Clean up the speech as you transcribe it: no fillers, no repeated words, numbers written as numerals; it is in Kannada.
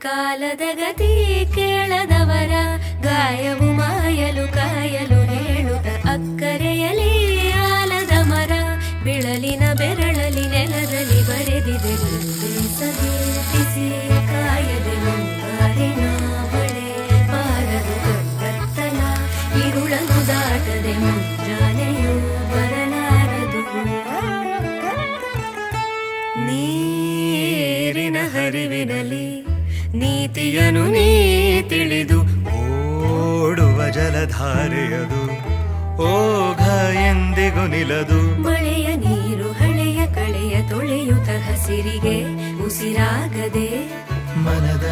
ಕಾಲದ ಗತಿ ಕೇಳದವರ ಗಾಯವು ಮಾಯಲು ಕಾಯಲು ಹೇಳುತ್ತ ಅಕ್ಕರೆಯಲಿ ಆಲದ ಮರ ಬಿಳಲಿನ ಬೆರಳಲಿ ನೆಲದಲ್ಲಿ ಬರೆದಿದೆ ಬಿಸಿ ಕಾಯದೆ ಮುಂಗಾರಿನ ಮಳೆ ಬಾರದು ಕತ್ತಲ ಇರುಳನು ದಾಟದೆ ಮುಂಜಾನೆಯೂ ಬರಲಾರದು. ನೀರಿನ ಹರಿವಿನಲ್ಲಿ ನೀತಿಯನು ನೀ ತಿಳಿದು ಓಡುವ ಜಲಧಾರೆಯದು ಓಘ ಎಂದಿಗೂ ನಿಲದು. ಮಳೆಯ ನೀರು ಹಳೆಯ ಕಳೆಯ ತೊಳೆಯುತ್ತ ಹಸಿರಿಗೆ ಉಸಿರಾಗದೆ ಮನದ